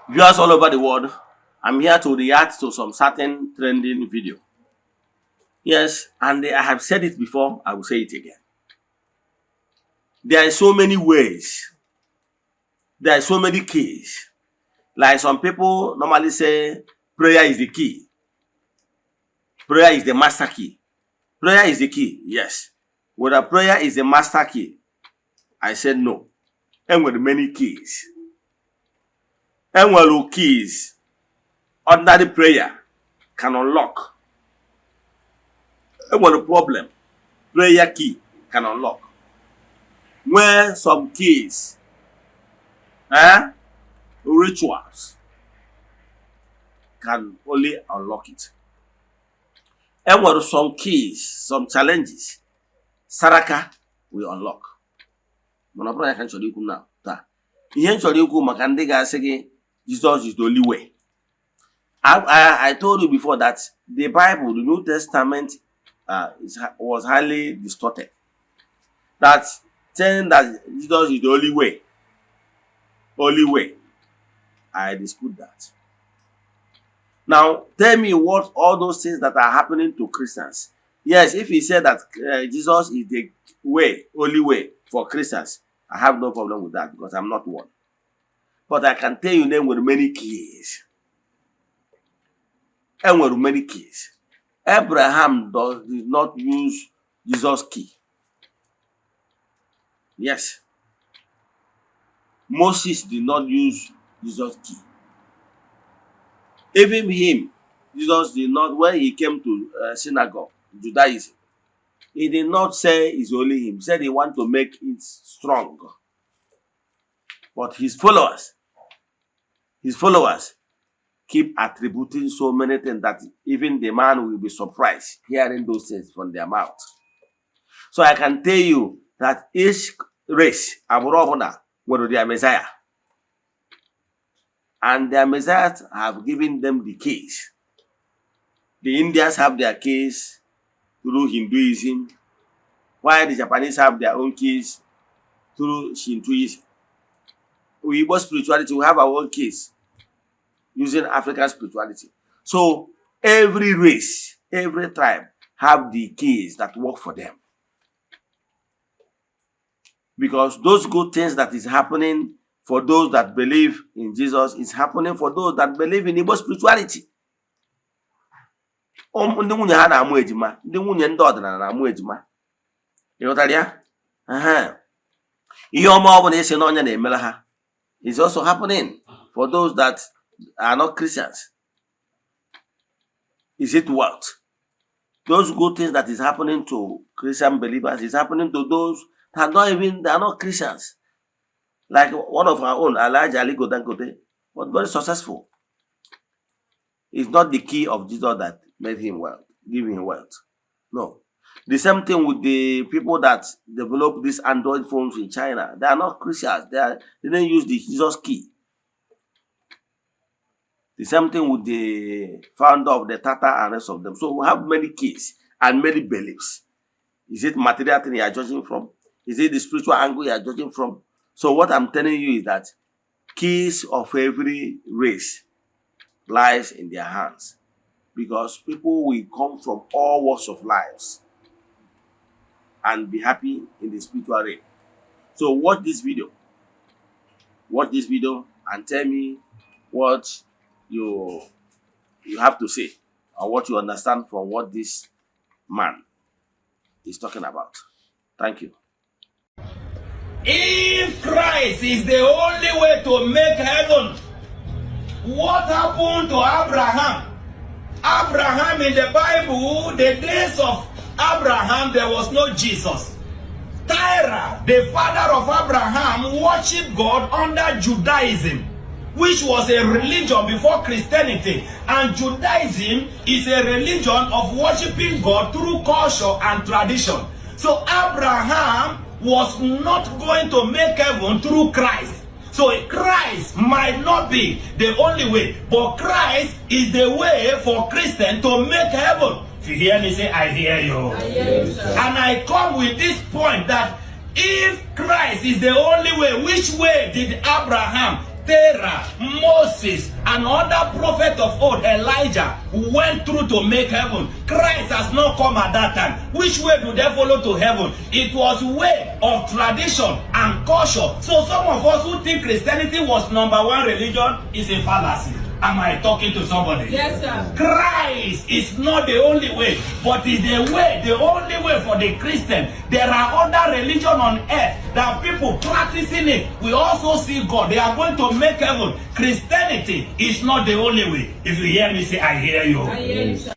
Viewers all over the world, I'm here to react to some certain trending video. Yes, and I have said it before, I will say it again. There are so many ways, there are so many keys. Like some people normally say, prayer is the key. Prayer is the master key. Prayer is the key, yes. Whether prayer is the master key, I said no. And with many keys. And with keys, ordinary prayer can unlock. And with a problem, prayer key can unlock. Where some keys, rituals can only unlock it. And with some keys, some challenges, Saraka will unlock. Monopoli can show you now. Ihe nchọrọ ikwu maka ndị ga-asị gị Jesus is the only way. I told you before that the Bible, the New Testament, was highly distorted. That saying that Jesus is the only way. Only way. I dispute that. Now, tell me what all those things that are happening to Christians. Yes, if he said that Jesus is the way, only way for Christians, I have no problem with that because I'm not one. But I can tell you them with many keys. And with many keys. Abraham did not use Jesus' key. Yes. Moses did not use Jesus' key. Even him, Jesus did not, when he came to synagogue, Judaism, he did not say it's only him. He said he wanted to make it strong. But his followers keep attributing so many things that even the man will be surprised hearing those things from their mouth. So I can tell you that each race, Aburobona, were their Messiah. And their Messiahs have given them the keys. The Indians have their keys through Hinduism, while the Japanese have their own keys through Shintoism. We both spirituality, we have our own keys using African spirituality. So every race, every tribe have the keys that work for them. Because those good things that is happening for those that believe in Jesus is happening for those that believe in Igbo spirituality. Ndị nwunye ha na-amụ ejima, ndị nwunye ndị ọdịnala na-amụ ejima. Ịghọtara ya? Ihe ọma ọ bụla esi n'ọnya na-emere ha is also happening for those that are not Christians. Is it what? Those good things that is happening to Christian believers is happening to those that are not Christians. Like one of our own, Elijah Aliko Dangote, was very successful. It's not the key of Jesus that made him wealth, give him wealth. No. The same thing with the people that develop these Android phones in China. They are not Christians. They didn't use the Jesus key. The same thing with the founder of the Tata and rest of them. So we have many keys and many beliefs. Is it material thing you are judging from? Is it the spiritual angle you are judging from? So what I'm telling you is that keys of every race lies in their hands. Because people will come from all walks of lives and be happy in the spiritual realm. So watch this video. Watch this video and tell me what you have to say or what you understand from what this man is talking about. Thank you. If Christ is the only way to make heaven, what happened to Abraham? Abraham in the Bible, the days of Abraham, there was no Jesus. Terah, the father of Abraham, worshipped God under Judaism, which was a religion before Christianity. And Judaism is a religion of worshipping God through culture and tradition. So Abraham was not going to make heaven through Christ. So Christ might not be the only way, but Christ is the way for Christians to make heaven. If you hear me say, I hear you. I hear you, sir. And I come with this point that if Christ is the only way, which way did Abraham Terah, Moses, and other prophet of old, Elijah, went through to make heaven. Christ has not come at that time. Which way do they follow to heaven? It was way of tradition and culture. So some of us who think Christianity was #1 religion is a fallacy. Am I talking to somebody? Yes, sir. Christ is not the only way, but is the way, the only way for the Christian. There are other religions on earth that people practicing it. We also see God. They are going to make heaven. Christianity is not the only way. If you hear me say, I hear you. I hear you, sir.